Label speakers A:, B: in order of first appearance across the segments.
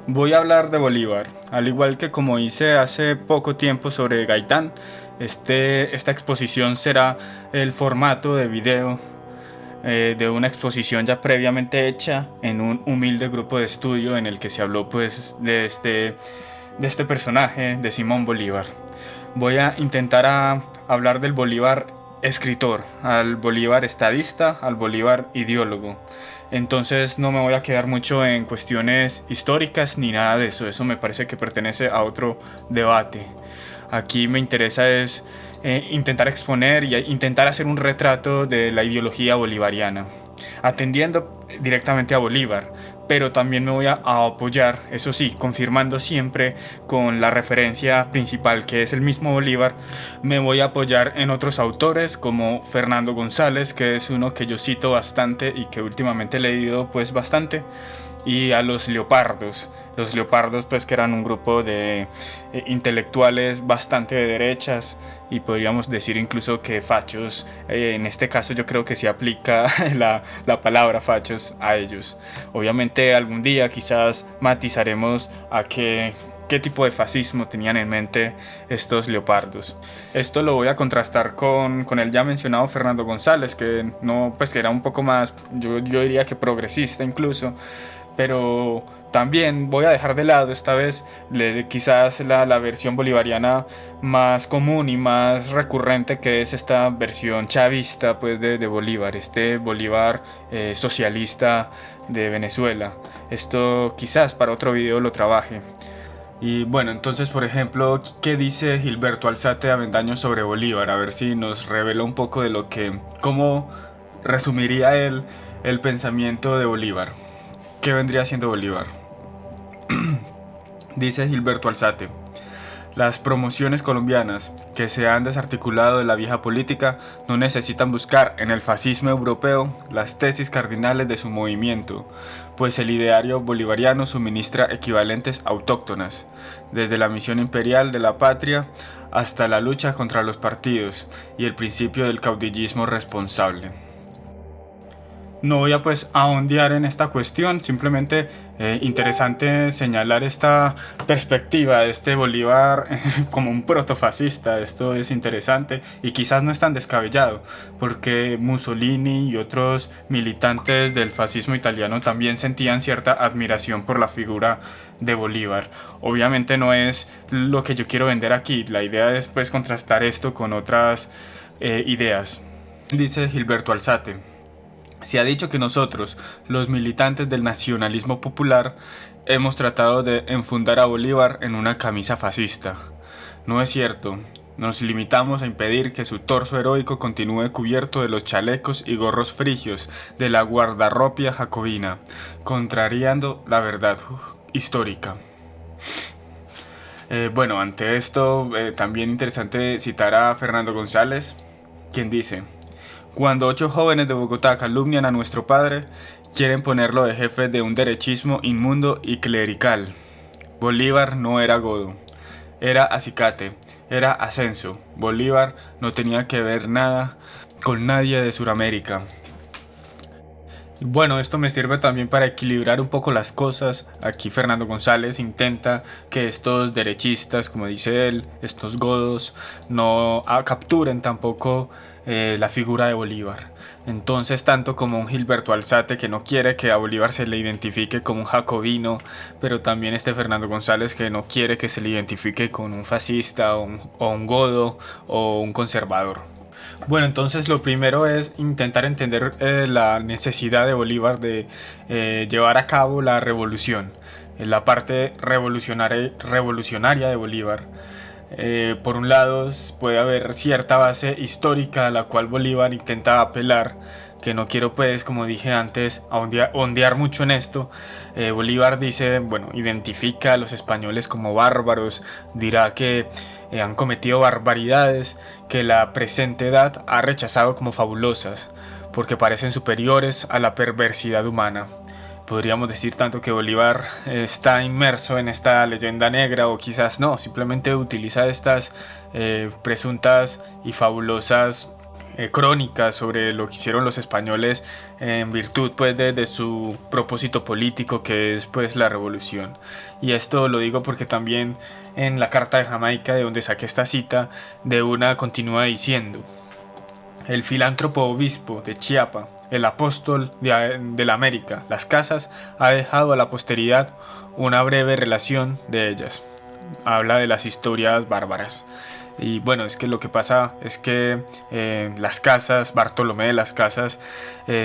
A: Voy a hablar de Bolívar, al igual que como hice hace poco tiempo sobre Gaitán. Esta exposición será el formato de video de una exposición ya previamente hecha en un humilde grupo de estudio en el que se habló pues de este personaje de Simón Bolívar. Voy a intentar hablar del Bolívar escritor, al Bolívar estadista, al Bolívar ideólogo. Entonces no me voy a quedar mucho en cuestiones históricas ni nada de eso. Eso me parece que pertenece a otro debate. Aquí me interesa es intentar exponer y intentar hacer un retrato de la ideología bolivariana, atendiendo directamente a Bolívar, pero también me voy a apoyar, eso sí, confirmando siempre con la referencia principal que es el mismo Bolívar. Me voy a apoyar en otros autores como Fernando González, que es uno que yo cito bastante y que últimamente he leído pues bastante, y a los Leopardos. Los Leopardos pues que eran un grupo de intelectuales bastante de derechas y podríamos decir incluso que fachos. En este caso yo creo que se aplica la palabra fachos a ellos. Obviamente algún día quizás matizaremos a qué tipo de fascismo tenían en mente estos leopardos. Esto lo voy a contrastar con el ya mencionado Fernando González, que no, pues que era un poco más, yo diría que progresista incluso, pero también voy a dejar de lado esta vez quizás la versión bolivariana más común y más recurrente, que es esta versión chavista pues de Bolívar, este Bolívar socialista de Venezuela. Esto quizás para otro video lo trabaje. Y bueno, entonces por ejemplo, ¿qué dice Gilberto Alzate Avendaño sobre Bolívar? A ver si nos revela un poco de cómo resumiría él el pensamiento de Bolívar. ¿Qué vendría siendo Bolívar? Dice Gilberto Alzate: las promociones colombianas que se han desarticulado de la vieja política no necesitan buscar en el fascismo europeo las tesis cardinales de su movimiento, pues el ideario bolivariano suministra equivalentes autóctonas, desde la misión imperial de la patria hasta la lucha contra los partidos y el principio del caudillismo responsable. No voy a pues ahondear en esta cuestión, simplemente interesante señalar esta perspectiva de este Bolívar como un protofascista. Esto es interesante y quizás no es tan descabellado, porque Mussolini y otros militantes del fascismo italiano también sentían cierta admiración por la figura de Bolívar. Obviamente no es lo que yo quiero vender aquí, la idea es pues contrastar esto con otras ideas. Dice Gilberto Alzate: se ha dicho que nosotros, los militantes del nacionalismo popular, hemos tratado de enfundar a Bolívar en una camisa fascista. No es cierto. Nos limitamos a impedir que su torso heroico continúe cubierto de los chalecos y gorros frigios de la guardarropia jacobina, contrariando la verdad histórica. Bueno, ante esto, también interesante citar a Fernando González, quien dice: cuando 8 jóvenes de Bogotá calumnian a nuestro padre, quieren ponerlo de jefe de un derechismo inmundo y clerical. Bolívar no era godo, era acicate, era Ascenso. Bolívar no tenía que ver nada con nadie de Sudamérica. Y bueno, esto me sirve también para equilibrar un poco las cosas. Aquí Fernando González intenta que estos derechistas, como dice él, estos godos, no capturen tampoco la figura de Bolívar. Entonces, tanto como un Gilberto Alzate, que no quiere que a Bolívar se le identifique como un jacobino, pero también este Fernando González, que no quiere que se le identifique con un fascista o un godo o un conservador. Bueno, entonces lo primero es intentar entender la necesidad de Bolívar de llevar a cabo la revolución, la parte revolucionaria de Bolívar. Por un lado puede haber cierta base histórica a la cual Bolívar intenta apelar, que no quiero pues, como dije antes, ondear mucho en esto. Bolívar dice, bueno, identifica a los españoles como bárbaros, dirá que han cometido barbaridades que la presente edad ha rechazado como fabulosas, porque parecen superiores a la perversidad humana. Podríamos decir tanto que Bolívar está inmerso en esta leyenda negra, o quizás no, simplemente utiliza estas presuntas y fabulosas crónicas sobre lo que hicieron los españoles en virtud pues de su propósito político, que es pues la revolución. Y esto lo digo porque también en la Carta de Jamaica, de donde saqué esta cita, de una continúa diciendo: el filántropo obispo de Chiapa, el apóstol de la América, las casas, ha dejado a la posteridad una breve relación de ellas. Habla de las historias bárbaras. Y bueno, es que lo que pasa es que Las Casas, Bartolomé de Las Casas,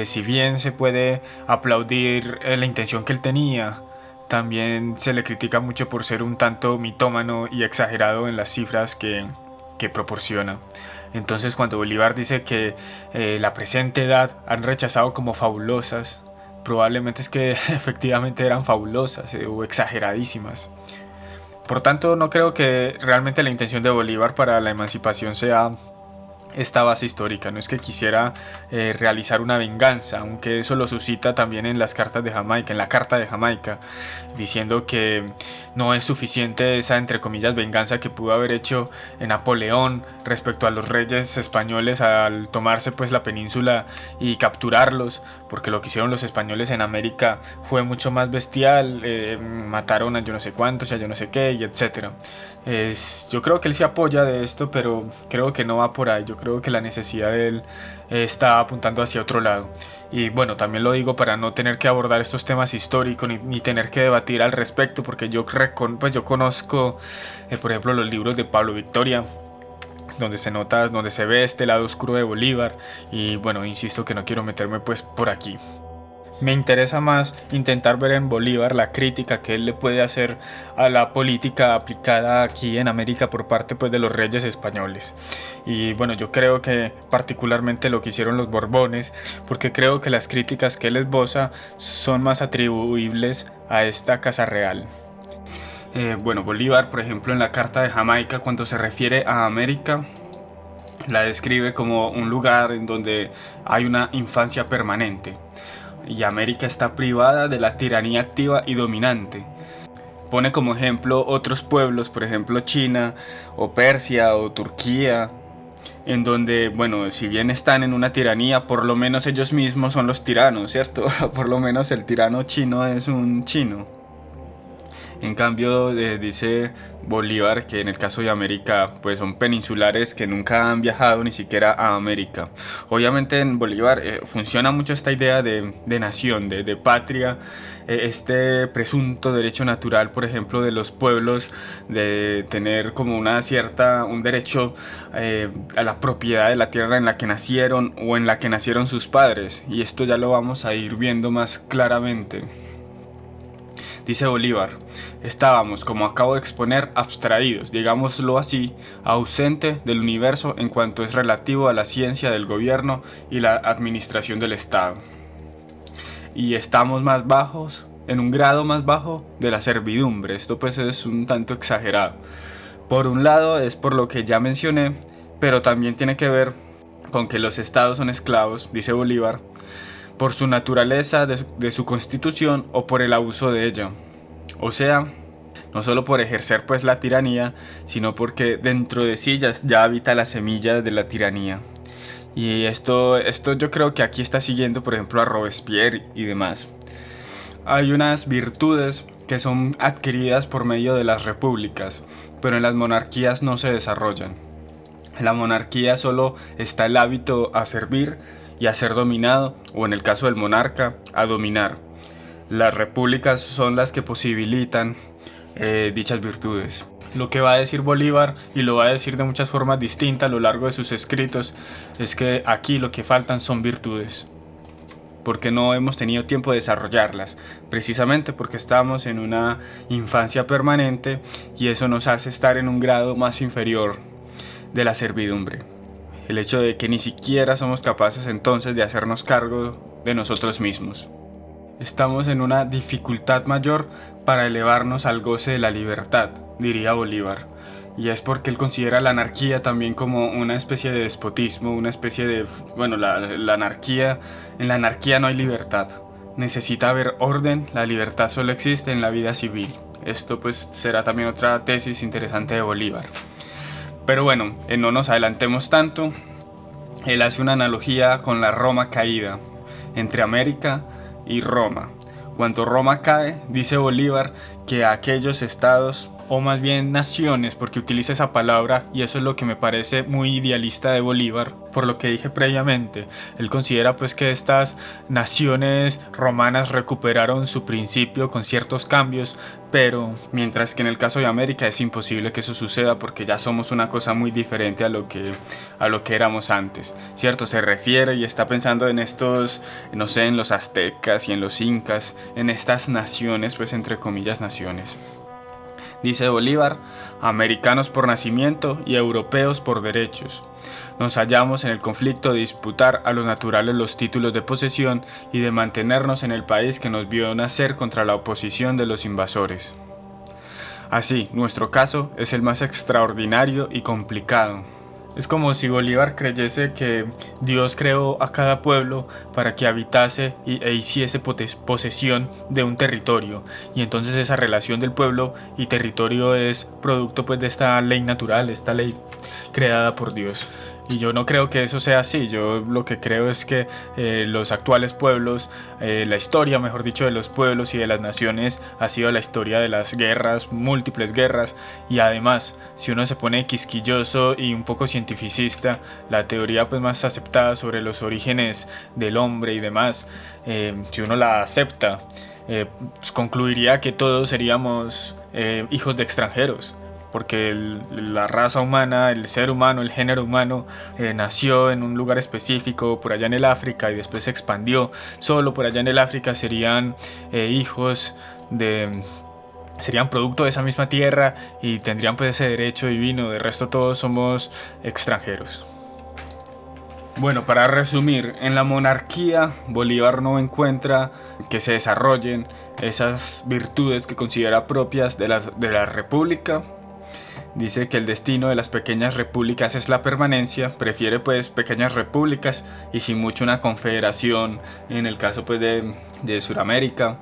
A: si bien se puede aplaudir la intención que él tenía, también se le critica mucho por ser un tanto mitómano y exagerado en las cifras que proporciona. Entonces, cuando Bolívar dice que la presente edad han rechazado como fabulosas, probablemente es que efectivamente eran fabulosas o exageradísimas. Por tanto, no creo que realmente la intención de Bolívar para la emancipación sea esta base histórica. No es que quisiera realizar una venganza, aunque eso lo suscita también en las cartas de Jamaica, en la Carta de Jamaica, diciendo que no es suficiente esa, entre comillas, venganza que pudo haber hecho Napoleón respecto a los reyes españoles al tomarse pues la península y capturarlos, porque lo que hicieron los españoles en América fue mucho más bestial. Mataron a yo no sé cuántos, a yo no sé qué, y etcétera. Yo creo que él se apoya de esto, pero creo que no va por ahí. Yo creo que la necesidad de él está apuntando hacia otro lado. Y bueno, también lo digo para no tener que abordar estos temas históricos ni tener que debatir al respecto, porque yo conozco, por ejemplo, los libros de Pablo Victoria, donde se ve este lado oscuro de Bolívar. Y bueno, insisto que no quiero meterme pues por aquí. Me interesa más intentar ver en Bolívar la crítica que él le puede hacer a la política aplicada aquí en América por parte pues de los reyes españoles. Y bueno, yo creo que particularmente lo que hicieron los Borbones, porque creo que las críticas que él esboza son más atribuibles a esta casa real. Bueno, Bolívar, por ejemplo, en la Carta de Jamaica, cuando se refiere a América, la describe como un lugar en donde hay una infancia permanente. Y América está privada de la tiranía activa y dominante. Pone como ejemplo otros pueblos, por ejemplo China o Persia o Turquía, en donde, bueno, si bien están en una tiranía, por lo menos ellos mismos son los tiranos, ¿cierto? Por lo menos el tirano chino es un chino. En cambio, dice Bolívar que en el caso de América pues son peninsulares que nunca han viajado ni siquiera a América. Obviamente en Bolívar funciona mucho esta idea de nación, de patria, este presunto derecho natural, por ejemplo, de los pueblos de tener como un derecho a la propiedad de la tierra en la que nacieron o en la que nacieron sus padres. Y esto ya lo vamos a ir viendo más claramente. Dice Bolívar: estábamos, como acabo de exponer, abstraídos, digámoslo así, ausente del universo en cuanto es relativo a la ciencia del gobierno y la administración del Estado. Y estamos más bajos, en un grado más bajo de la servidumbre. Esto pues es un tanto exagerado. Por un lado es por lo que ya mencioné, pero también tiene que ver con que los estados son esclavos, dice Bolívar, por su naturaleza, de su constitución o por el abuso de ella. O sea, no solo por ejercer pues la tiranía, sino porque dentro de sí ya habita la semilla de la tiranía. Y esto yo creo que aquí está siguiendo, por ejemplo, a Robespierre y demás. Hay unas virtudes que son adquiridas por medio de las repúblicas, pero en las monarquías no se desarrollan. En la monarquía solo está el hábito a servir y a ser dominado, o en el caso del monarca, a dominar. Las repúblicas son las que posibilitan dichas virtudes. Lo que va a decir Bolívar, y lo va a decir de muchas formas distintas a lo largo de sus escritos, es que aquí lo que faltan son virtudes, porque no hemos tenido tiempo de desarrollarlas, precisamente porque estamos en una infancia permanente y eso nos hace estar en un grado más inferior de la servidumbre. El hecho de que ni siquiera somos capaces entonces de hacernos cargo de nosotros mismos. Estamos en una dificultad mayor para elevarnos al goce de la libertad, diría Bolívar. Y es porque él considera la anarquía también como una especie de despotismo, una especie de... Bueno, la anarquía... En la anarquía no hay libertad. Necesita haber orden, la libertad solo existe en la vida civil. Esto pues será también otra tesis interesante de Bolívar. Pero bueno, no nos adelantemos tanto. Él hace una analogía con la Roma caída, entre América y Roma. Cuando Roma cae, dice Bolívar que aquellos estados, o más bien naciones, porque utiliza esa palabra y eso es lo que me parece muy idealista de Bolívar, por lo que dije previamente. Él considera pues que estas naciones romanas recuperaron su principio con ciertos cambios, pero mientras que en el caso de América es imposible que eso suceda porque ya somos una cosa muy diferente a lo que éramos antes, ¿cierto? Se refiere y está pensando en estos, no sé, en los aztecas y en los incas, en estas naciones, pues entre comillas naciones. Dice Bolívar, americanos por nacimiento y europeos por derechos. Nos hallamos en el conflicto de disputar a los naturales los títulos de posesión y de mantenernos en el país que nos vio nacer contra la oposición de los invasores. Así, nuestro caso es el más extraordinario y complicado. Es como si Bolívar creyese que Dios creó a cada pueblo para que habitase e hiciese posesión de un territorio, y entonces esa relación del pueblo y territorio es producto pues de esta ley natural, esta ley creada por Dios. Y yo no creo que eso sea así. Yo lo que creo es que los actuales pueblos, la historia, mejor dicho, de los pueblos y de las naciones ha sido la historia de las guerras, múltiples guerras. Y además, si uno se pone quisquilloso y un poco cientificista, la teoría pues más aceptada sobre los orígenes del hombre y demás, si uno la acepta, concluiría que todos seríamos hijos de extranjeros. Porque la raza humana, el ser humano, el género humano nació en un lugar específico por allá en el África y después se expandió. Solo por allá en el África serían serían producto de esa misma tierra y tendrían pues ese derecho divino. De resto todos somos extranjeros. Bueno, para resumir, en la monarquía Bolívar no encuentra que se desarrollen esas virtudes que considera propias de la república. Dice que el destino de las pequeñas repúblicas es la permanencia, prefiere pues pequeñas repúblicas y sin mucho una confederación en el caso pues de Sudamérica.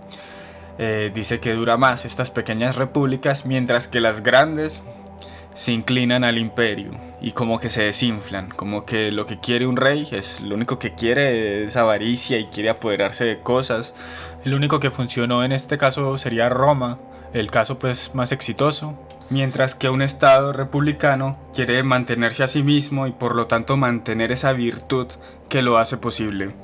A: Dice que dura más estas pequeñas repúblicas, mientras que las grandes se inclinan al imperio y como que se desinflan, como que lo que quiere un rey es lo único que quiere es avaricia y quiere apoderarse de cosas. El único que funcionó en este caso sería Roma, el caso pues más exitoso. Mientras que un Estado republicano quiere mantenerse a sí mismo y por lo tanto mantener esa virtud que lo hace posible.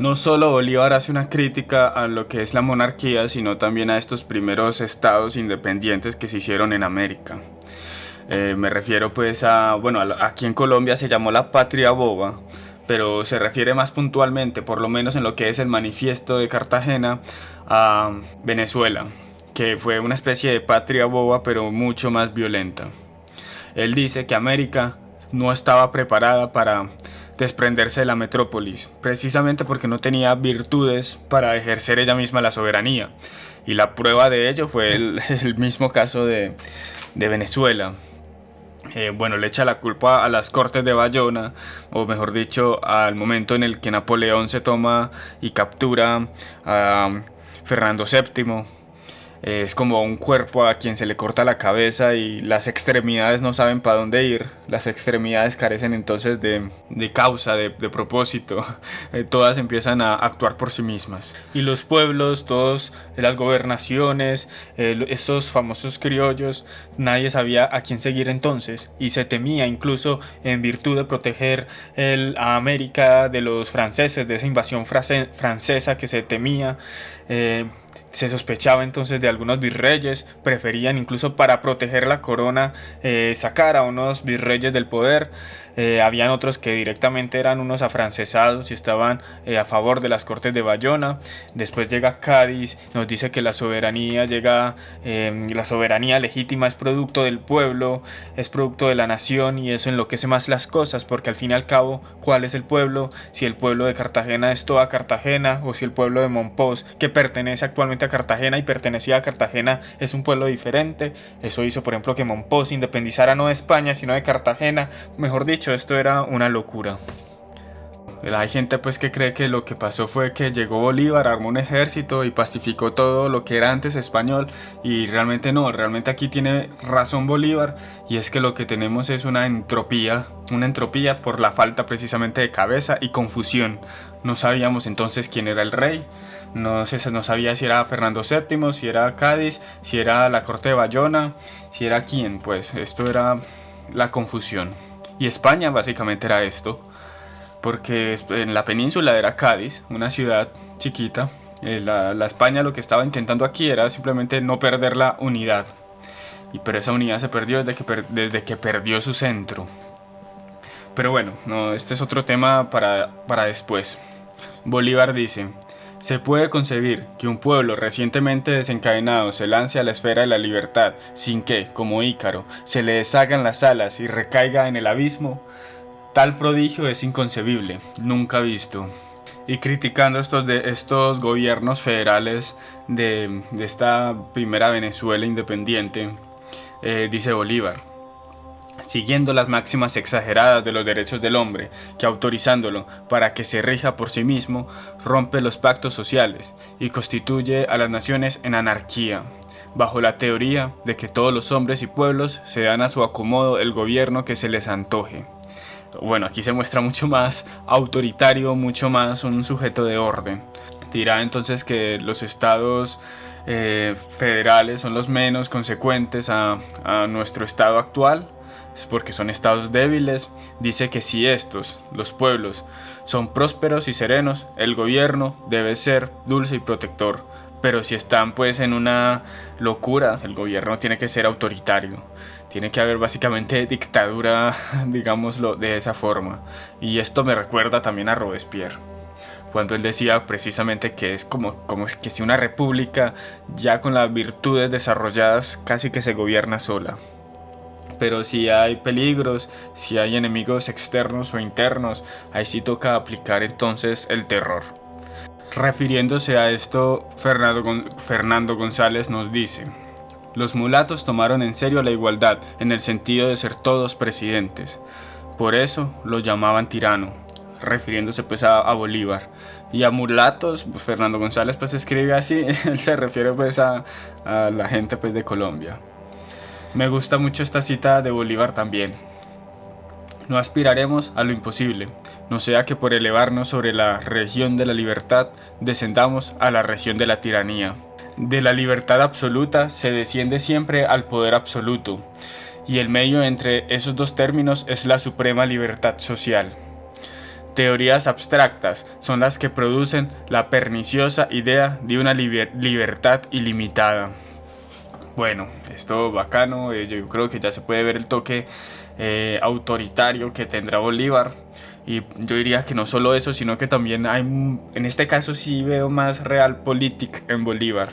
A: No solo Bolívar hace una crítica a lo que es la monarquía, sino también a estos primeros estados independientes que se hicieron en América. Me refiero pues aquí en Colombia se llamó la Patria Boba, pero se refiere más puntualmente, por lo menos en lo que es el Manifiesto de Cartagena, a Venezuela, que fue una especie de patria boba pero mucho más violenta. Él dice que América no estaba preparada para desprenderse de la metrópolis, precisamente porque no tenía virtudes para ejercer ella misma la soberanía. Y la prueba de ello fue el mismo caso de Venezuela. Le echa la culpa a las Cortes de Bayona, o mejor dicho, al momento en el que Napoleón se toma y captura a Fernando VII. Es como un cuerpo a quien se le corta la cabeza y las extremidades no saben para dónde ir. Las extremidades carecen entonces de causa, de propósito. Todas empiezan a actuar por sí mismas. Y los pueblos, todas las gobernaciones, esos famosos criollos, nadie sabía a quién seguir entonces. Y se temía incluso en virtud de proteger a América de los franceses, de esa invasión francesa que se temía. Se sospechaba entonces de algunos virreyes, preferían incluso para proteger la corona sacar a unos virreyes del poder. Habían otros que directamente eran unos afrancesados y estaban a favor de las Cortes de Bayona. Después llega Cádiz, nos dice que la soberanía legítima es producto del pueblo, es producto de la nación, y eso enloquece más las cosas, porque al fin y al cabo, ¿cuál es el pueblo? Si el pueblo de Cartagena es toda Cartagena, o si el pueblo de Mompox, que pertenece actualmente a Cartagena y pertenecía a Cartagena, es un pueblo diferente. Eso hizo, por ejemplo, que Mompox se independizara no de España, sino de Cartagena. Mejor dicho, esto era una locura. Hay gente pues que cree que lo que pasó fue que llegó Bolívar, armó un ejército y pacificó todo lo que era antes español, y realmente no, realmente aquí tiene razón Bolívar, y es que lo que tenemos es una entropía por la falta precisamente de cabeza y confusión. No sabíamos entonces quién era el rey, no sabía si era Fernando VII, si era Cádiz, si era la corte de Bayona, si era quién, pues esto era la confusión. Y España básicamente era esto, porque en la península era Cádiz, una ciudad chiquita. La España lo que estaba intentando aquí era simplemente no perder la unidad, pero esa unidad se perdió desde que perdió su centro. Pero bueno, no, este es otro tema para después. Bolívar dice: se puede concebir que un pueblo recientemente desencadenado se lance a la esfera de la libertad sin que, como Ícaro, se le deshagan las alas y recaiga en el abismo. Tal prodigio es inconcebible, nunca visto. Y criticando estos gobiernos federales de esta primera Venezuela independiente, dice Bolívar: siguiendo las máximas exageradas de los derechos del hombre, que autorizándolo para que se rija por sí mismo, rompe los pactos sociales y constituye a las naciones en anarquía, bajo la teoría de que todos los hombres y pueblos se dan a su acomodo el gobierno que se les antoje. Bueno, aquí se muestra mucho más autoritario, mucho más un sujeto de orden. Dirá entonces que los estados federales son los menos consecuentes a nuestro estado actual, es porque son estados débiles. Dice que si estos, los pueblos, son prósperos y serenos, el gobierno debe ser dulce y protector. Pero si están pues en una locura, el gobierno tiene que ser autoritario. Tiene que haber básicamente dictadura, digámoslo de esa forma. Y esto me recuerda también a Robespierre, cuando él decía precisamente que es como que si una república ya con las virtudes desarrolladas casi que se gobierna sola. Pero si hay peligros, si hay enemigos externos o internos, ahí sí toca aplicar entonces el terror. Refiriéndose a esto, Fernando González nos dice: los mulatos tomaron en serio la igualdad en el sentido de ser todos presidentes. Por eso lo llamaban tirano, refiriéndose pues a Bolívar. Y a mulatos, pues Fernando González pues escribe así, él se refiere pues a la gente pues de Colombia. Me gusta mucho esta cita de Bolívar también: no aspiraremos a lo imposible, no sea que por elevarnos sobre la región de la libertad descendamos a la región de la tiranía. De la libertad absoluta se desciende siempre al poder absoluto, y el medio entre esos dos términos es la suprema libertad social. Teorías abstractas son las que producen la perniciosa idea de una libertad ilimitada. Bueno, esto bacano, yo creo que ya se puede ver el toque autoritario que tendrá Bolívar. Y yo diría que no solo eso, sino que también hay, en este caso sí veo más realpolitik en Bolívar.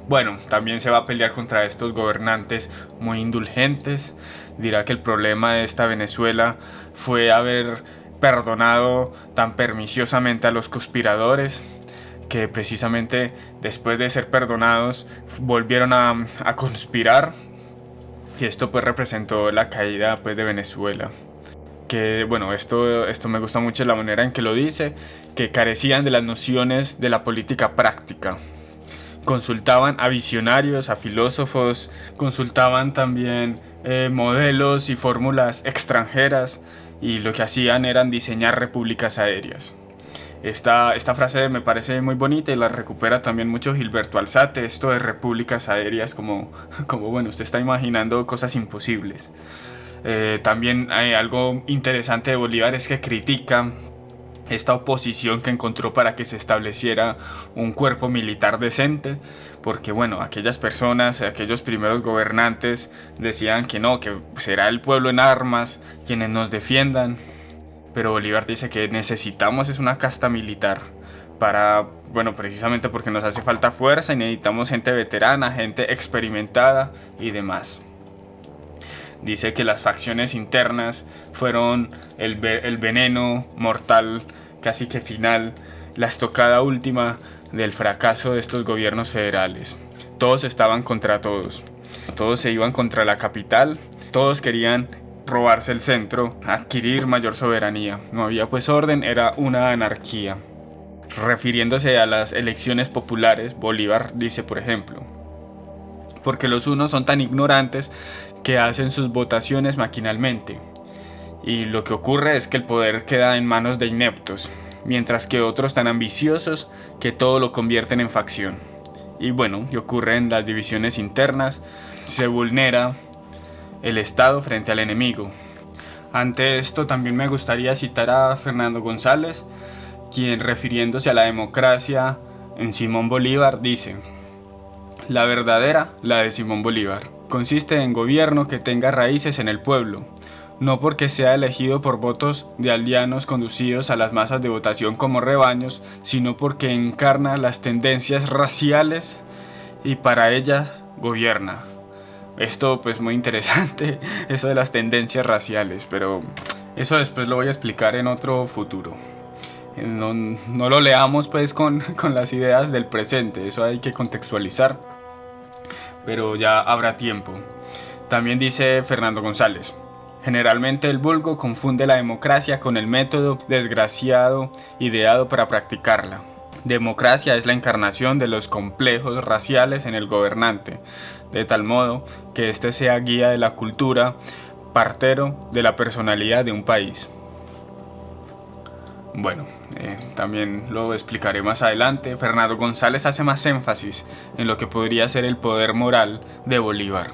A: Bueno, también se va a pelear contra estos gobernantes muy indulgentes. Dirá que el problema de esta Venezuela fue haber perdonado tan perniciosamente a los conspiradores, que precisamente después de ser perdonados volvieron a conspirar, y esto pues representó la caída pues de Venezuela. Que bueno, esto me gusta mucho la manera en que lo dice, que carecían de las nociones de la política práctica. Consultaban a visionarios, a filósofos, consultaban también modelos y fórmulas extranjeras, y lo que hacían eran diseñar repúblicas aéreas. Esta frase me parece muy bonita y la recupera también mucho Gilberto Alzate, esto de repúblicas aéreas, como bueno, usted está imaginando cosas imposibles. También hay algo interesante de Bolívar, es que critica esta oposición que encontró para que se estableciera un cuerpo militar decente, porque bueno, aquellas personas, aquellos primeros gobernantes decían que no, que será el pueblo en armas quienes nos defiendan. Pero Bolívar dice que necesitamos es una casta militar bueno, precisamente porque nos hace falta fuerza y necesitamos gente veterana, gente experimentada y demás. Dice que las facciones internas fueron el veneno mortal, casi que final, la estocada última del fracaso de estos gobiernos federales. Todos estaban contra todos. Todos se iban contra la capital, todos querían robarse el centro, adquirir mayor soberanía. No había pues orden, era una anarquía. Refiriéndose a las elecciones populares, Bolívar dice, por ejemplo: porque los unos son tan ignorantes que hacen sus votaciones maquinalmente, y lo que ocurre es que el poder queda en manos de ineptos, mientras que otros tan ambiciosos que todo lo convierten en facción. Y bueno, y ocurren las divisiones internas, se vulnera el Estado frente al enemigo. Ante esto también me gustaría citar a Fernando González, quien, refiriéndose a la democracia en Simón Bolívar, dice: la verdadera, la de Simón Bolívar, consiste en gobierno que tenga raíces en el pueblo, no porque sea elegido por votos de aldeanos conducidos a las masas de votación como rebaños, sino porque encarna las tendencias raciales y para ellas gobierna. Esto pues muy interesante, eso de las tendencias raciales, pero eso después lo voy a explicar en otro futuro. No lo leamos pues con las ideas del presente, eso hay que contextualizar, pero ya habrá tiempo. También dice Fernando González: generalmente el vulgo confunde la democracia con el método desgraciado ideado para practicarla. Democracia es la encarnación de los complejos raciales en el gobernante, de tal modo que éste sea guía de la cultura, partero de la personalidad de un país. Bueno, también lo explicaré más adelante. Fernando González hace más énfasis en lo que podría ser el poder moral de Bolívar.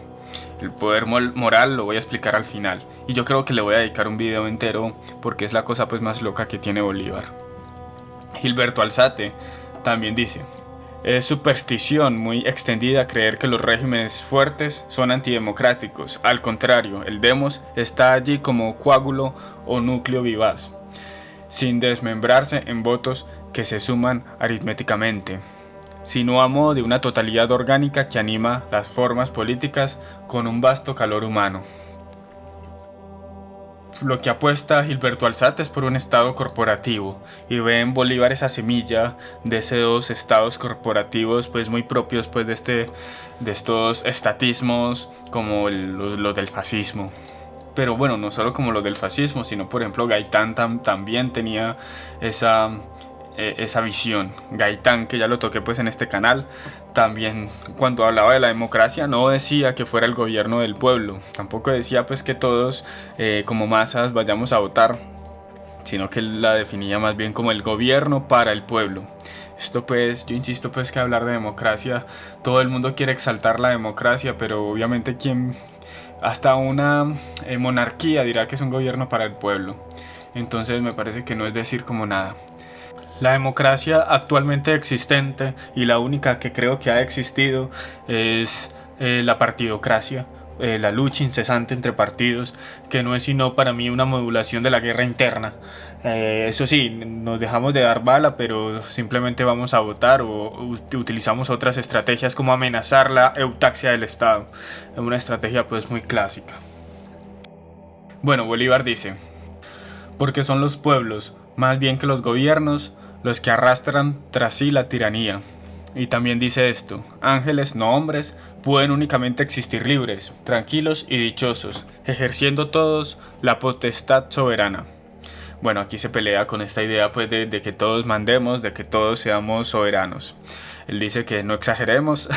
A: El poder moral lo voy a explicar al final, y yo creo que le voy a dedicar un video entero porque es la cosa pues más loca que tiene Bolívar. Gilberto Alzate también dice: es superstición muy extendida creer que los regímenes fuertes son antidemocráticos. Al contrario, el demos está allí como coágulo o núcleo vivaz, sin desmembrarse en votos que se suman aritméticamente, sino a modo de una totalidad orgánica que anima las formas políticas con un vasto calor humano. Lo que apuesta Gilberto Alzate es por un estado corporativo, y ve en Bolívar esa semilla de esos estados corporativos pues muy propios pues de estos estatismos como los del fascismo. Pero bueno, no solo como los del fascismo, sino por ejemplo Gaitán también tenía esa visión. Gaitán, que ya lo toqué pues en este canal, también cuando hablaba de la democracia no decía que fuera el gobierno del pueblo, tampoco decía pues que todos como masas vayamos a votar, sino que él la definía más bien como el gobierno para el pueblo. Esto pues, yo insisto pues que hablar de democracia, todo el mundo quiere exaltar la democracia, pero obviamente hasta una monarquía dirá que es un gobierno para el pueblo. Entonces me parece que no es decir como nada. La democracia actualmente existente, y la única que creo que ha existido, es la partidocracia, la lucha incesante entre partidos, que no es sino para mí una modulación de la guerra interna. Eso sí, nos dejamos de dar bala, pero simplemente vamos a votar o utilizamos otras estrategias como amenazar la eutaxia del Estado. Es una estrategia pues muy clásica. Bueno, Bolívar dice: porque son los pueblos, más bien que los gobiernos, los que arrastran tras sí la tiranía. Y también dice esto: ángeles, no hombres, pueden únicamente existir libres, tranquilos y dichosos, ejerciendo todos la potestad soberana. Bueno, aquí se pelea con esta idea pues de que todos mandemos, de que todos seamos soberanos. Él dice que no exageremos,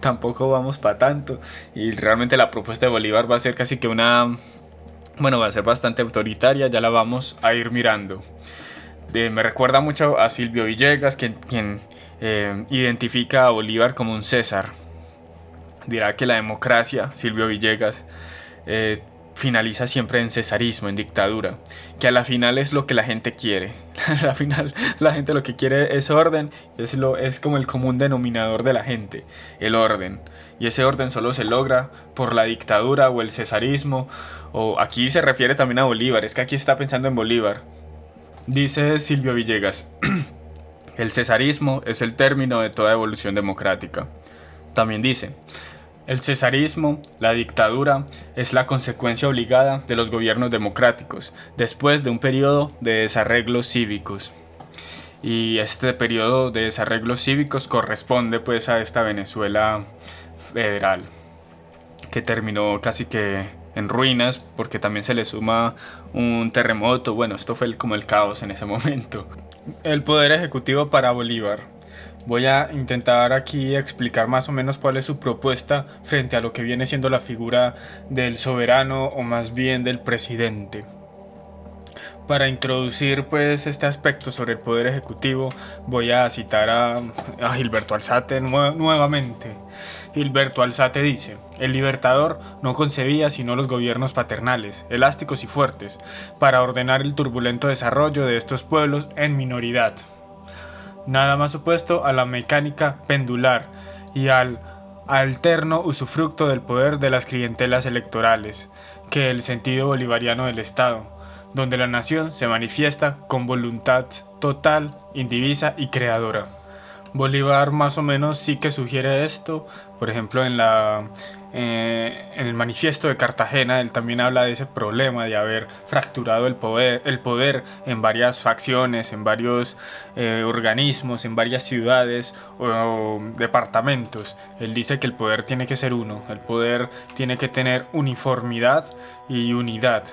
A: tampoco vamos para tanto, y realmente la propuesta de Bolívar va a ser casi que va a ser bastante autoritaria, ya la vamos a ir mirando. Me recuerda mucho a Silvio Villegas, quien identifica a Bolívar como un César. Dirá que la democracia, Silvio Villegas, finaliza siempre en cesarismo, en dictadura, que a la final es lo que la gente quiere. A la final la gente lo que quiere es orden, es como el común denominador de la gente, el orden. Y ese orden solo se logra por la dictadura o el cesarismo, o aquí se refiere también a Bolívar, es que aquí está pensando en Bolívar. Dice Silvio Villegas: el cesarismo es el término de toda evolución democrática. También dice: el cesarismo, la dictadura, es la consecuencia obligada de los gobiernos democráticos, después de un periodo de desarreglos cívicos. Y este periodo de desarreglos cívicos corresponde pues a esta Venezuela federal, que terminó casi que en ruinas, porque también se le suma un terremoto. Bueno, esto fue como el caos en ese momento. El poder ejecutivo para Bolívar. Voy a intentar aquí explicar más o menos cuál es su propuesta frente a lo que viene siendo la figura del soberano, o más bien del presidente. Para introducir pues este aspecto sobre el poder ejecutivo, voy a citar a Gilberto Alzate nuevamente. Gilberto Alzate dice: el libertador no concebía sino los gobiernos paternales, elásticos y fuertes, para ordenar el turbulento desarrollo de estos pueblos en minoridad. Nada más opuesto a la mecánica pendular y al alterno usufructo del poder de las clientelas electorales, que el sentido bolivariano del Estado, donde la nación se manifiesta con voluntad total, indivisa y creadora. Bolívar más o menos sí que sugiere esto. Por ejemplo, en el manifiesto de Cartagena él también habla de ese problema de haber fracturado el poder en varias facciones, en varios organismos, en varias ciudades o departamentos. Él dice que el poder tiene que ser uno, el poder tiene que tener uniformidad y unidad.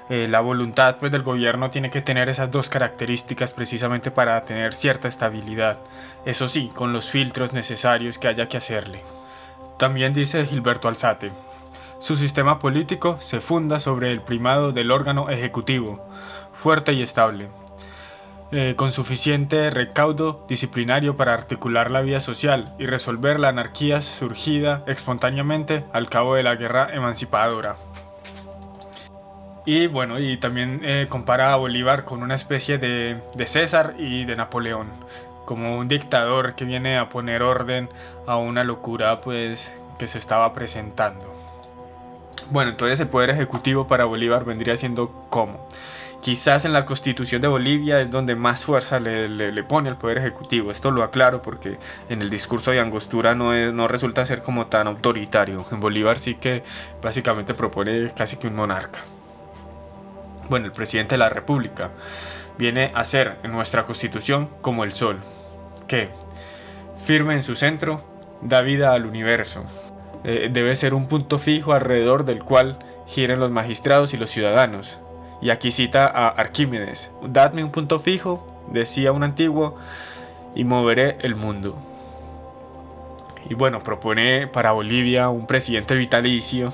A: La voluntad pues, del gobierno tiene que tener esas dos características precisamente para tener cierta estabilidad. Eso sí, con los filtros necesarios que haya que hacerle. También dice Gilberto Alzate: su sistema político se funda sobre el primado del órgano ejecutivo, fuerte y estable, con suficiente recaudo disciplinario para articular la vida social y resolver la anarquía surgida espontáneamente al cabo de la guerra emancipadora. Y bueno, y también compara a Bolívar con una especie de César y de Napoleón, como un dictador que viene a poner orden a una locura pues que se estaba presentando. Bueno, entonces el poder ejecutivo para Bolívar vendría siendo como: quizás en la Constitución de Bolivia es donde más fuerza le pone el poder ejecutivo. Esto lo aclaro porque en el discurso de Angostura no resulta ser como tan autoritario. En Bolívar sí que básicamente propone casi que un monarca. Bueno, el presidente de la República viene a ser en nuestra Constitución como el sol, que, firme en su centro, da vida al universo. Debe ser un punto fijo alrededor del cual giren los magistrados y los ciudadanos. Y aquí cita a Arquímedes: dadme un punto fijo, decía un antiguo, y moveré el mundo. Y bueno, propone para Bolivia un presidente vitalicio.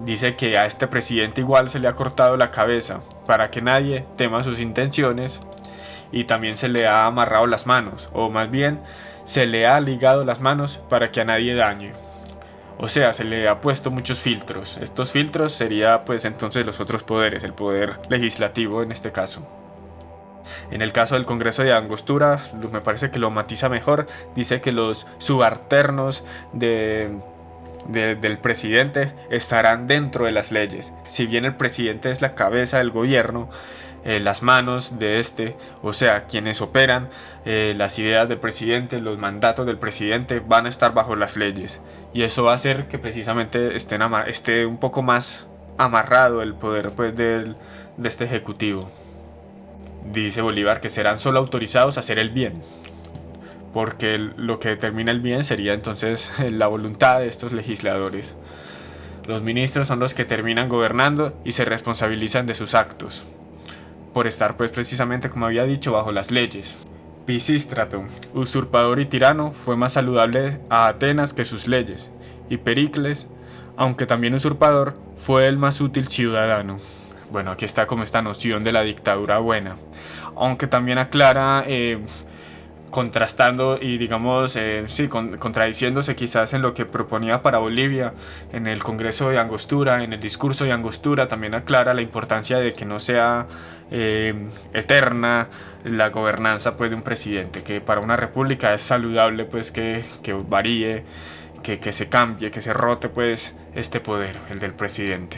A: Dice que a este presidente igual se le ha cortado la cabeza para que nadie tema sus intenciones, y también se le ha amarrado las manos, o más bien se le ha ligado las manos para que a nadie dañe. O sea, se le ha puesto muchos filtros. Estos filtros sería pues entonces los otros poderes, el poder legislativo en este caso. En el caso del Congreso de Angostura, me parece que lo matiza mejor. Dice que los subalternos del presidente estarán dentro de las leyes. Si bien el presidente es la cabeza del gobierno, las manos de este, o sea, quienes operan las ideas del presidente, los mandatos del presidente, van a estar bajo las leyes. Y eso va a hacer que precisamente esté un poco más amarrado el poder pues, de este ejecutivo. Dice Bolívar que serán solo autorizados a hacer el bien, porque lo que determina el bien sería entonces la voluntad de estos legisladores. Los ministros son los que terminan gobernando y se responsabilizan de sus actos, por estar pues precisamente, como había dicho, bajo las leyes. Pisístrato, usurpador y tirano, fue más saludable a Atenas que sus leyes, y Pericles, aunque también usurpador, fue el más útil ciudadano. Bueno, aquí está como esta noción de la dictadura buena, aunque también aclara, contrastando y digamos, contradiciéndose quizás en lo que proponía para Bolivia en el Congreso de Angostura, en el discurso de Angostura, también aclara la importancia de que no sea eterna la gobernanza pues, de un presidente, que para una república es saludable pues, que varíe, que se cambie, que se rote pues, este poder, el del presidente.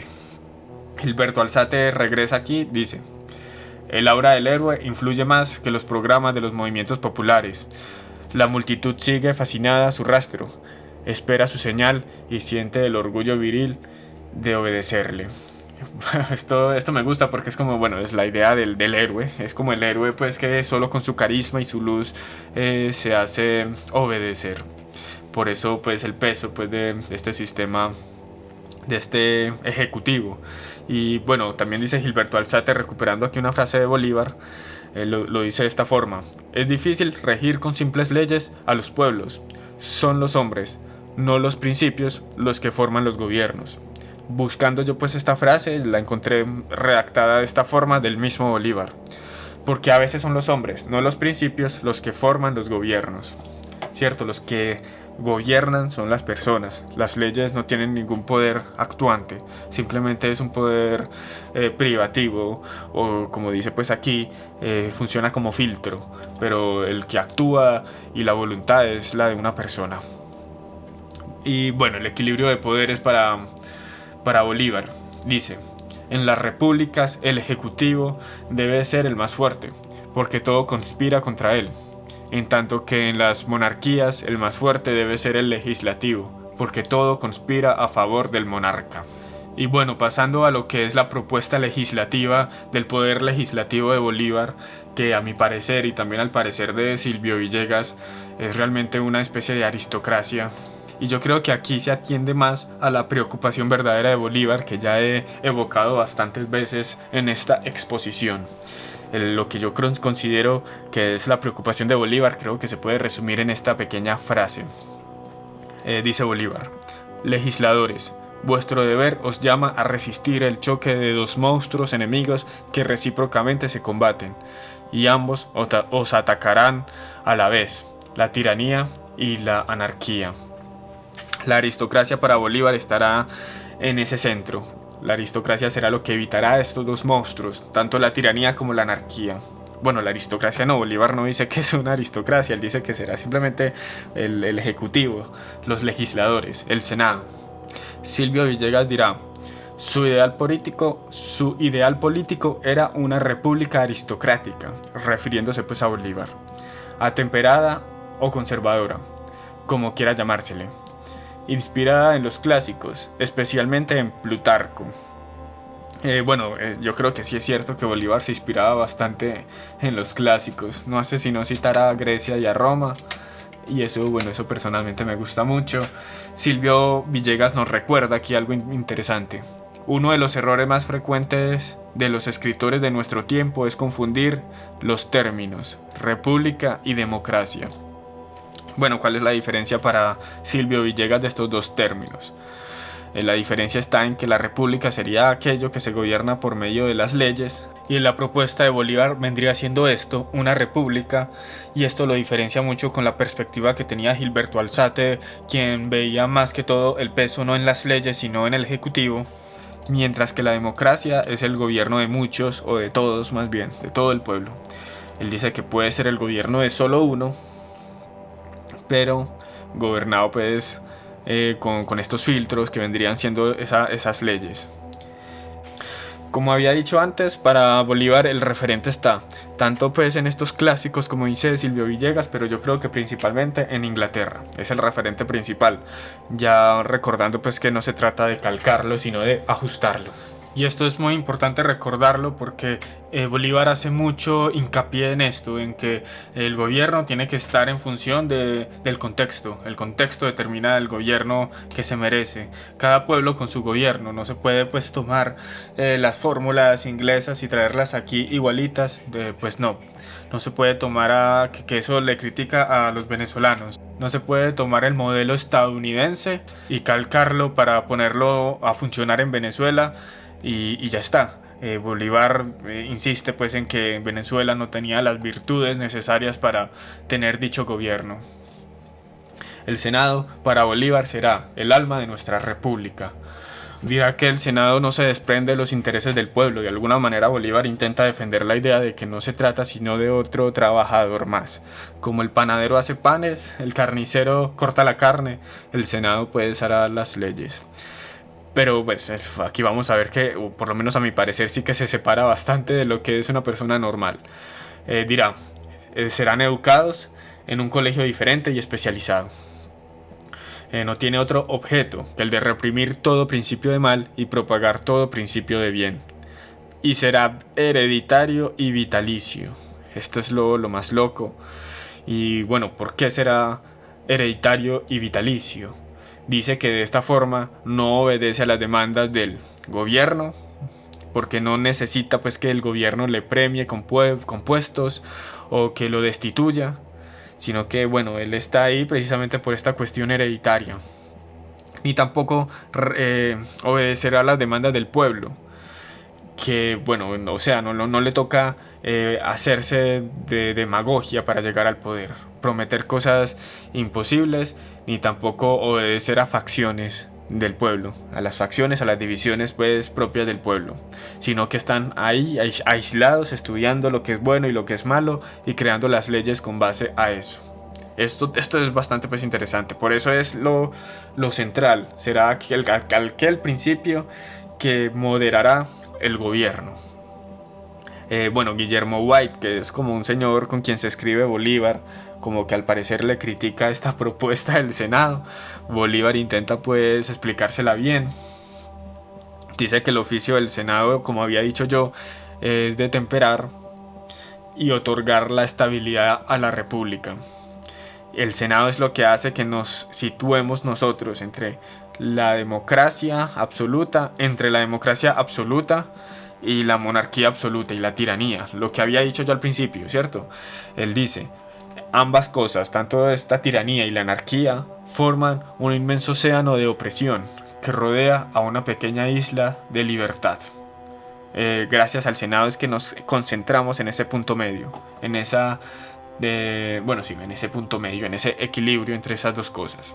A: Gilberto Alzate regresa aquí, dice: el aura del héroe influye más que los programas de los movimientos populares. La multitud sigue fascinada a su rastro, espera su señal y siente el orgullo viril de obedecerle. Esto me gusta porque es como, bueno, es la idea del héroe. Es como el héroe pues que solo con su carisma y su luz se hace obedecer. Por eso pues el peso pues de este sistema de este ejecutivo. Y bueno, también dice Gilberto Alzate, recuperando aquí una frase de Bolívar, lo dice de esta forma: es difícil regir con simples leyes a los pueblos, son los hombres, no los principios, los que forman los gobiernos. Buscando yo pues esta frase, la encontré redactada de esta forma del mismo Bolívar, porque a veces son los hombres, no los principios, los que forman los gobiernos, ¿cierto? Los que gobiernan son las personas. Las leyes no tienen ningún poder actuante, simplemente es un poder privativo, o como dice pues aquí, funciona como filtro, pero el que actúa y la voluntad es la de una persona. Y bueno, el equilibrio de poderes para Bolívar. Dice: en las repúblicas el ejecutivo debe ser el más fuerte, porque todo conspira contra él, en tanto que en las monarquías el más fuerte debe ser el legislativo, porque todo conspira a favor del monarca. Y bueno, pasando a lo que es la propuesta legislativa del poder legislativo de Bolívar, que a mi parecer y también al parecer de Silvio Villegas es realmente una especie de aristocracia. Y yo creo que aquí se atiende más a la preocupación verdadera de Bolívar, que ya he evocado bastantes veces en esta exposición. Lo que yo considero que es la preocupación de Bolívar, creo que se puede resumir en esta pequeña frase. Dice Bolívar: legisladores, vuestro deber os llama a resistir el choque de dos monstruos enemigos que recíprocamente se combaten, y ambos os atacarán a la vez, la tiranía y la anarquía. La aristocracia para Bolívar estará en ese centro. La aristocracia será lo que evitará a estos dos monstruos, tanto la tiranía como la anarquía. Bueno, la aristocracia no, Bolívar no dice que es una aristocracia, él dice que será simplemente el ejecutivo, los legisladores, el Senado. Silvio Villegas dirá: su ideal político era una república aristocrática, refiriéndose pues a Bolívar, atemperada o conservadora, como quiera llamársele, inspirada en los clásicos, especialmente en Plutarco. Yo creo que sí es cierto que Bolívar se inspiraba bastante en los clásicos, no hace sino citar a Grecia y a Roma, y eso personalmente me gusta mucho. Silvio Villegas nos recuerda aquí algo interesante: uno de los errores más frecuentes de los escritores de nuestro tiempo es confundir los términos república y democracia. Bueno, ¿cuál es la diferencia para Silvio Villegas de estos dos términos? La diferencia está en que la república sería aquello que se gobierna por medio de las leyes, y en la propuesta de Bolívar vendría siendo esto, una república, y esto lo diferencia mucho con la perspectiva que tenía Gilberto Alzate, quien veía más que todo el peso no en las leyes sino en el ejecutivo, mientras que la democracia es el gobierno de muchos, o de todos más bien, de todo el pueblo. Él dice que puede ser el gobierno de solo uno, pero gobernado pues con estos filtros que vendrían siendo esas leyes. Como había dicho antes, para Bolívar el referente está tanto pues en estos clásicos como dice Silvio Villegas, pero yo creo que principalmente en Inglaterra, es el referente principal, ya recordando pues que no se trata de calcarlo sino de ajustarlo. Y esto es muy importante recordarlo porque Bolívar hace mucho hincapié en esto, en que el gobierno tiene que estar en función del contexto. El contexto determina el gobierno que se merece. Cada pueblo con su gobierno. No se puede pues tomar las fórmulas inglesas y traerlas aquí igualitas. Pues no se puede tomar que eso le critica a los venezolanos. No se puede tomar el modelo estadounidense y calcarlo para ponerlo a funcionar en Venezuela. Y ya está. Bolívar insiste pues en que Venezuela no tenía las virtudes necesarias para tener dicho gobierno. El Senado para Bolívar será el alma de nuestra república. Dirá que el Senado no se desprende de los intereses del pueblo. De alguna manera Bolívar intenta defender la idea de que no se trata sino de otro trabajador más. Como el panadero hace panes, el carnicero corta la carne, el Senado puede hará las leyes. Pero pues aquí vamos a ver que, o por lo menos a mi parecer, sí que se separa bastante de lo que es una persona normal. Dirá, serán educados en un colegio diferente y especializado. No tiene otro objeto que el de reprimir todo principio de mal y propagar todo principio de bien. Y será hereditario y vitalicio. Esto es lo más loco. Y bueno, ¿por qué será hereditario y vitalicio? Dice que de esta forma no obedece a las demandas del gobierno, porque no necesita pues que el gobierno le premie con puestos o que lo destituya, sino que bueno, él está ahí precisamente por esta cuestión hereditaria. Ni tampoco obedecerá a las demandas del pueblo, que bueno, o sea, no le toca hacerse de demagogia para llegar al poder, prometer cosas imposibles, ni tampoco obedecer a facciones del pueblo, a las facciones, a las divisiones pues propias del pueblo, sino que están ahí aislados, estudiando lo que es bueno y lo que es malo y creando las leyes con base a eso. Esto es bastante pues interesante, por eso es lo central, será aquel principio que moderará el gobierno. Bueno, Guillermo White, que es como un señor con quien se escribe Bolívar, como que al parecer le critica esta propuesta del Senado. Bolívar intenta pues explicársela bien. Dice que el oficio del Senado, como había dicho yo, es de temperar y otorgar la estabilidad a la República. El Senado es lo que hace que nos situemos nosotros entre la democracia absoluta y la monarquía absoluta y la tiranía, lo que había dicho yo al principio, ¿cierto? Él dice, ambas cosas, tanto esta tiranía y la anarquía, forman un inmenso océano de opresión que rodea a una pequeña isla de libertad. Gracias al Senado es que nos concentramos en ese punto medio, en ese punto medio, en ese equilibrio entre esas dos cosas.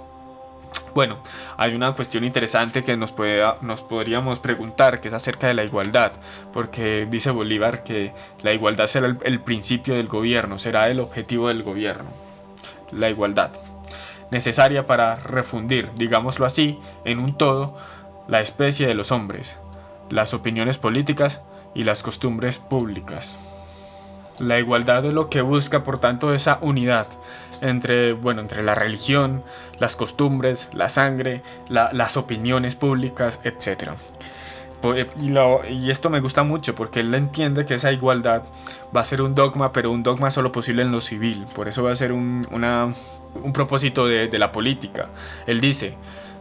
A: Bueno, hay una cuestión interesante que nos podríamos preguntar, que es acerca de la igualdad, porque dice Bolívar que la igualdad será el principio del gobierno, será el objetivo del gobierno. La igualdad, necesaria para refundir, digámoslo así, en un todo, la especie de los hombres, las opiniones políticas y las costumbres públicas. La igualdad es lo que busca, por tanto, esa unidad entre la religión, las costumbres, la sangre, las opiniones públicas, etc. Y esto me gusta mucho porque él entiende que esa igualdad va a ser un dogma, pero un dogma solo posible en lo civil. Por eso va a ser un propósito de la política. Él dice,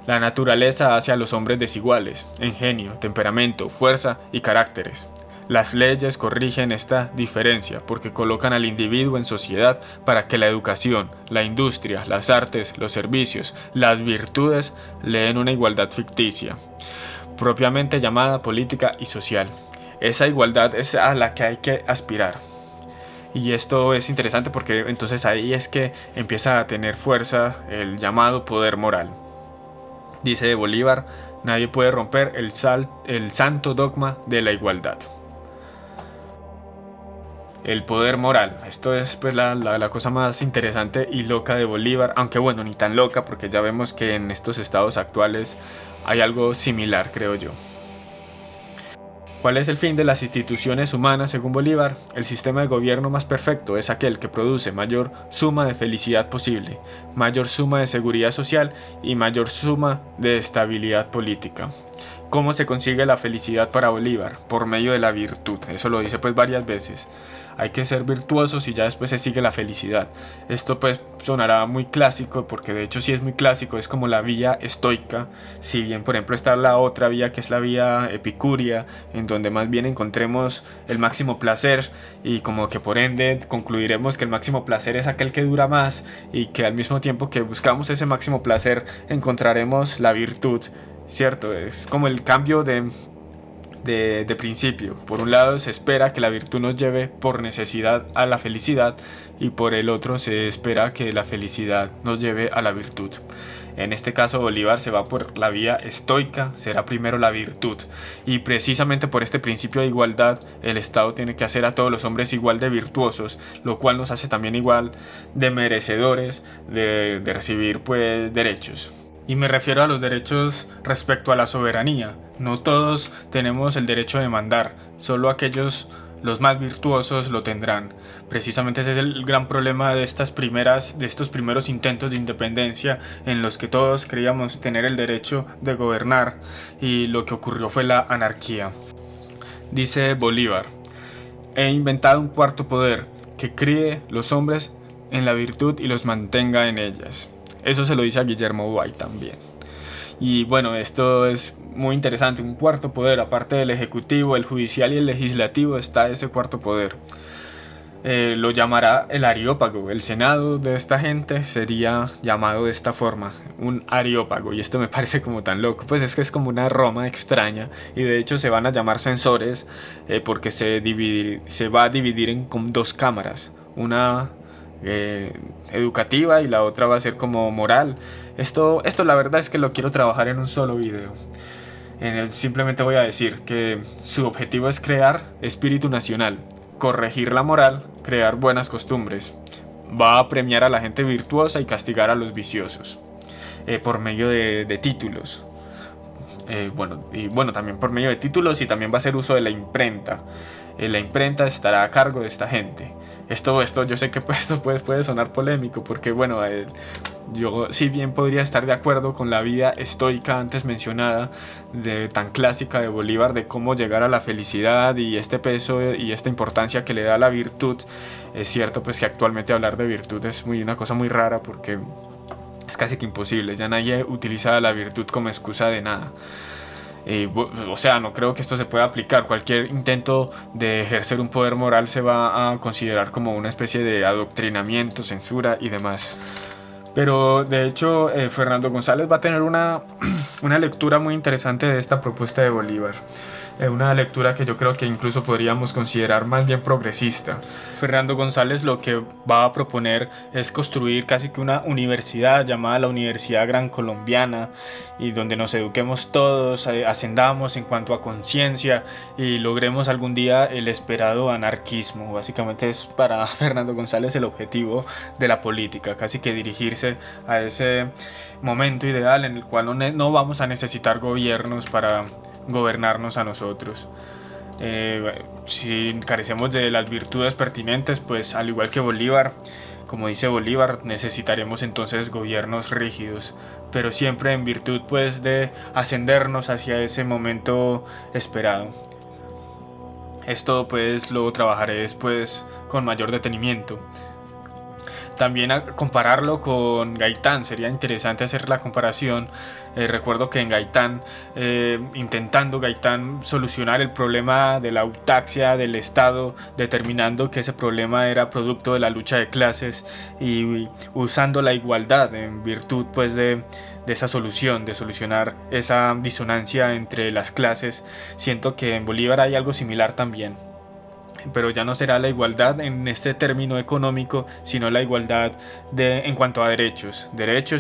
A: la naturaleza hace a los hombres desiguales, en genio, temperamento, fuerza y caracteres. Las leyes corrigen esta diferencia porque colocan al individuo en sociedad para que la educación, la industria, las artes, los servicios, las virtudes le den una igualdad ficticia, propiamente llamada política y social. Esa igualdad es a la que hay que aspirar. Y esto es interesante porque entonces ahí es que empieza a tener fuerza el llamado poder moral. Dice Bolívar, nadie puede romper el santo dogma de la igualdad. El poder moral, esto es pues la cosa más interesante y loca de Bolívar, aunque bueno, ni tan loca porque ya vemos que en estos estados actuales hay algo similar, creo yo. ¿Cuál es el fin de las instituciones humanas según Bolívar? El sistema de gobierno más perfecto es aquel que produce mayor suma de felicidad posible, mayor suma de seguridad social y mayor suma de estabilidad política. ¿Cómo se consigue la felicidad para Bolívar? Por medio de la virtud, eso lo dice pues varias veces. Hay que ser virtuosos y ya después se sigue la felicidad. Esto pues sonará muy clásico, porque de hecho sí es muy clásico, es como la vía estoica. Si bien por ejemplo está la otra vía que es la vía epicúrea, en donde más bien encontremos el máximo placer y como que por ende concluiremos que el máximo placer es aquel que dura más y que al mismo tiempo que buscamos ese máximo placer encontraremos la virtud, ¿cierto? Es como el cambio de principio. Por un lado se espera que la virtud nos lleve por necesidad a la felicidad y por el otro se espera que la felicidad nos lleve a la virtud. En este caso Bolívar se va por la vía estoica, será primero la virtud, y precisamente por este principio de igualdad el Estado tiene que hacer a todos los hombres igual de virtuosos, lo cual nos hace también igual de merecedores de recibir pues derechos. Y me refiero a los derechos respecto a la soberanía. No todos tenemos el derecho de mandar, solo aquellos, los más virtuosos, lo tendrán. Precisamente ese es el gran problema de estos primeros intentos de independencia en los que todos creíamos tener el derecho de gobernar y lo que ocurrió fue la anarquía. Dice Bolívar, he inventado un cuarto poder que críe los hombres en la virtud y los mantenga en ellas. Eso se lo dice a Guillermo White también. Y bueno, esto es muy interesante, un cuarto poder, aparte del ejecutivo, el judicial y el legislativo, está ese cuarto poder. Lo llamará el Areópago. El senado de esta gente sería llamado de esta forma, un Areópago. Y esto me parece como tan loco, pues es que es como una Roma extraña. Y de hecho se van a llamar censores porque se va a dividir en dos cámaras. Una educativa y la otra va a ser como moral. Esto la verdad es que lo quiero trabajar en un solo video. Simplemente voy a decir que su objetivo es crear espíritu nacional, corregir la moral, crear buenas costumbres. Va a premiar a la gente virtuosa y castigar a los viciosos por medio de títulos. Bueno, también por medio de títulos, y también va a hacer uso de la imprenta. La imprenta estará a cargo de esta gente. Esto yo sé que esto puede sonar polémico porque bueno, yo si bien podría estar de acuerdo con la vida estoica antes mencionada, tan clásica de Bolívar, de cómo llegar a la felicidad y este peso y esta importancia que le da a la virtud, es cierto pues que actualmente hablar de virtud es una cosa muy rara porque es casi que imposible, ya nadie utiliza la virtud como excusa de nada. O sea, no creo que esto se pueda aplicar. Cualquier intento de ejercer un poder moral se va a considerar como una especie de adoctrinamiento, censura y demás. Pero de hecho Fernando González va a tener una lectura muy interesante de esta propuesta de Bolívar. Una lectura que yo creo que incluso podríamos considerar más bien progresista. Fernando González lo que va a proponer es construir casi que una universidad llamada la Universidad Gran Colombiana, y donde nos eduquemos todos, ascendamos en cuanto a conciencia y logremos algún día el esperado anarquismo. Básicamente es para Fernando González el objetivo de la política, casi que dirigirse a ese momento ideal en el cual no vamos a necesitar gobiernos para gobernarnos a nosotros. Si carecemos de las virtudes pertinentes, pues al igual que Bolívar, como dice Bolívar, necesitaremos entonces gobiernos rígidos, pero siempre en virtud pues de ascendernos hacia ese momento esperado. Esto pues lo trabajaré después con mayor detenimiento. También a compararlo con Gaitán, sería interesante hacer la comparación. Recuerdo que en Gaitán, intentando Gaitán solucionar el problema de la autaxia del Estado, determinando que ese problema era producto de la lucha de clases y usando la igualdad en virtud pues de esa solución, de solucionar esa disonancia entre las clases. Siento que en Bolívar hay algo similar también, pero ya no será la igualdad en este término económico, sino la igualdad en cuanto a derechos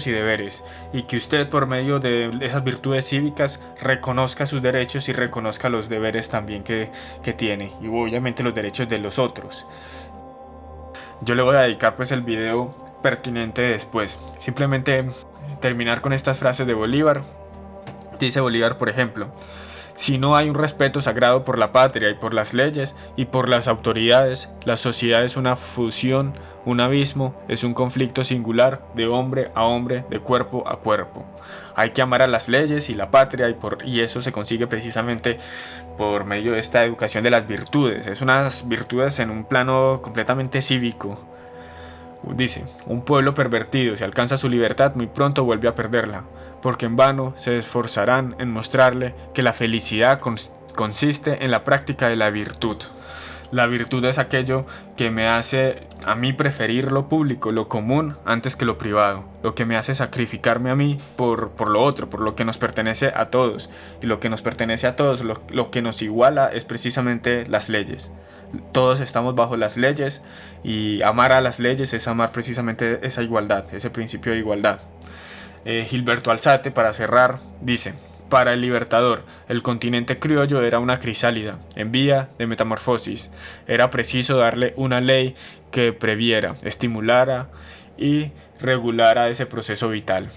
A: y deberes, y que usted por medio de esas virtudes cívicas reconozca sus derechos y reconozca los deberes también que tiene, y obviamente los derechos de los otros. Yo le voy a dedicar pues el video pertinente después. Simplemente terminar con estas frases de Bolívar. Dice Bolívar, por ejemplo: si no hay un respeto sagrado por la patria y por las leyes y por las autoridades, la sociedad es una fusión, un abismo, es un conflicto singular de hombre a hombre, de cuerpo a cuerpo. Hay que amar a las leyes y la patria y eso se consigue precisamente por medio de esta educación de las virtudes. Es unas virtudes en un plano completamente cívico. Dice: un pueblo pervertido, si alcanza su libertad, muy pronto vuelve a perderla, porque en vano se esforzarán en mostrarle que la felicidad consiste en la práctica de la virtud. La virtud es aquello que me hace a mí preferir lo público, lo común, antes que lo privado, lo que me hace sacrificarme a mí por lo otro, por lo que nos pertenece a todos. Y lo que nos pertenece a todos, lo que nos iguala es precisamente las leyes. Todos estamos bajo las leyes y amar a las leyes es amar precisamente esa igualdad, ese principio de igualdad. Gilberto Alzate, para cerrar, dice: para el Libertador, el continente criollo era una crisálida en vía de metamorfosis. Era preciso darle una ley que previera, estimulara y regulara ese proceso vital.